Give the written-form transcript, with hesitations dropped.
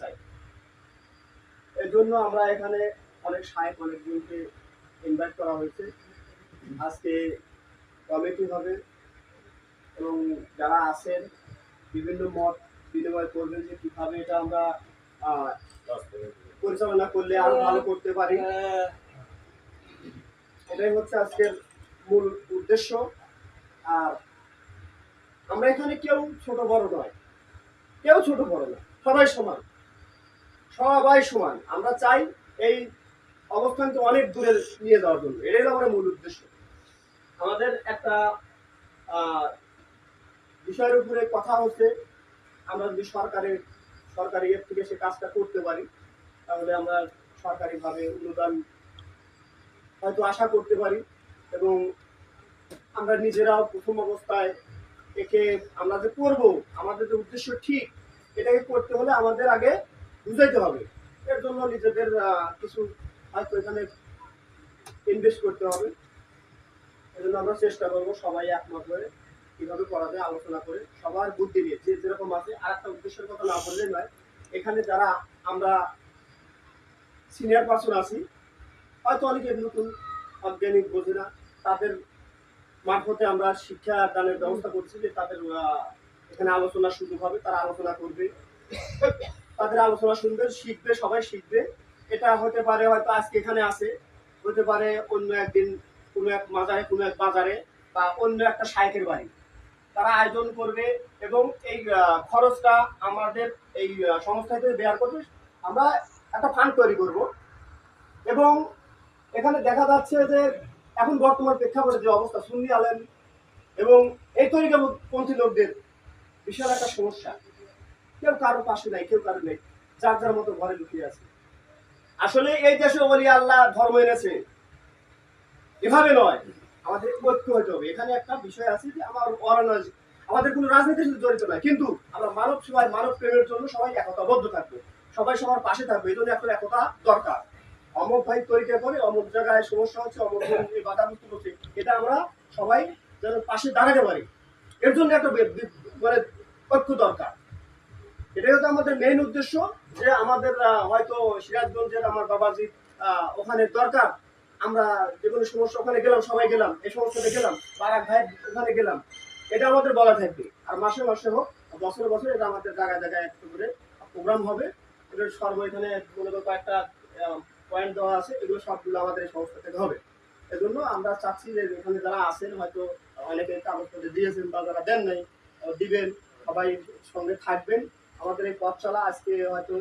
চাই। এর জন্য আমরা এখানে অনেক সাহেব অনেকজনকে ইনভাইট করা হয়েছে। আজকে কমিটি হবে এবং যারা আছেন বিভিন্ন মত বিনিময় করবেন যে কিভাবে এটা আমরা পরিচালনা করলে আরো ভালো করতে পারি। এটাই হচ্ছে আজকের মূল উদ্দেশ্য। আর আমরা এখানে কেউ ছোট বড় নয়, কেউ ছোট বড় না, সবাই সমান, সবাই সমান। আমরা চাই এই অবস্থানকে অনেক দূরে নিয়ে যাওয়ার জন্য, এটাই আমাদের মূল উদ্দেশ্য। আমাদের একটা বিষয়ের উপরে কথা হচ্ছে, আমরা যদি সরকারি এর থেকে সে কাজটা করতে পারি, তাহলে আমরা সরকারিভাবে অনুদান হয়তো আশা করতে পারি। এবং আমরা নিজেরাও প্রথম অবস্থায় একে আমরা যে করবো, আমাদের যে উদ্দেশ্য ঠিক, এটাকে করতে হলে আমাদের আগে বুঝাইতে হবে। এর জন্য নিজেদের কিছু হয়তো এখানে ইনভেস্ট করতে হবে। এজন্য আমরা চেষ্টা করবো সবাই একমত হয়ে কিভাবে করা যায় আলোচনা করে, সবার বুদ্ধি নিয়ে যে যেরকম আছে। আর একটা উদ্দেশ্যের কথা না বললে নয়, এখানে যারা আমরা সিনিয়র পার্সন আছি, হয়তো অনেকে নতুন অজ্ঞানিক বোঝে না, তাদের মারফতে আমরা শিক্ষা দানের ব্যবস্থা করছি যে তাদের এখানে আলোচনার সুযোগ হবে, তারা আলোচনা করবে, তাদের আলোচনা শুনবে, শিখবে, সবাই শিখবে। এটা হতে পারে হয়তো আজকে এখানে আছে, হতে পারে অন্য একদিন কোনো এক মাজারে, কোনো এক বাজারে, বা অন্য একটা শায়েখের বাড়ি তারা আয়োজন করবে। এবং এই খরচটা আমাদের এই সংস্থা থেকে বেয়ার করবে। আমরা একটা ফান্ড তৈরি করব। এবং এখানে দেখা যাচ্ছে যে এখন বর্তমান প্রেক্ষাপটে যে অবস্থা, সুন্নি আলেম এবং এই তরিকাপন্থী লোকদের বিশাল একটা সমস্যা। কেউ কারো পাশে নাই, কেউ কারো নেই, যার যার মতো ঘরে লুকিয়ে আছে। আসলে এই দেশে ওলি আল্লাহ ধর্ম এনেছে, এভাবে নয়, আমাদের ঐক্য হতে হবে। এখানে একটা বিষয় আছে যে আমাদের কোনো রাজনীতির সাথে জড়িত নয়, কিন্তু আমরা মানব সেবায়, মানব প্রেমের জন্য সবাই একতাবদ্ধ থাকবো, সবাই সবার পাশে থাকবে। এই জন্য একটা একতা দরকার। অমুক ভাই তরিকা করে, অমুক জায়গায় সমস্যা হচ্ছে, অমুক বাধাগ্রস্ত করছে, এটা আমরা সবাই যেন পাশে দাঁড়াতে পারি। এর জন্য একটা মানে ঐক্য দরকার। এটাই হচ্ছে আমাদের মেইন উদ্দেশ্য। যে আমাদের হয়তো সিরাজগঞ্জের আমার বাবাজি ওখানে দরকার, আমরা যে কোনো সমস্যা ওখানে গেলাম, সবাই গেলাম, এই সমস্যাতে গেলাম, বারাক ভাই ওখানে গেলাম, এটা আমাদের বলা থাকবে। আর মাসে মাসে হোক, বছরে বছরে এটা আমাদের জায়গায় জায়গায় একটু করে প্রোগ্রাম হবে। এটার সর্ব এখানে মনে করো কয়েকটা পয়েন্ট দেওয়া আছে, এগুলো সবগুলো আমাদের এই সংস্থা থেকে হবে। এজন্য আমরা চাচ্ছি যে এখানে যারা আছেন, হয়তো অনেকে কাগজপত্র দিয়েছেন বা যারা দেন নাই দিবেন, সবাই সঙ্গে থাকবেন। আমাদের এই পথ চলা আজকে হয়তো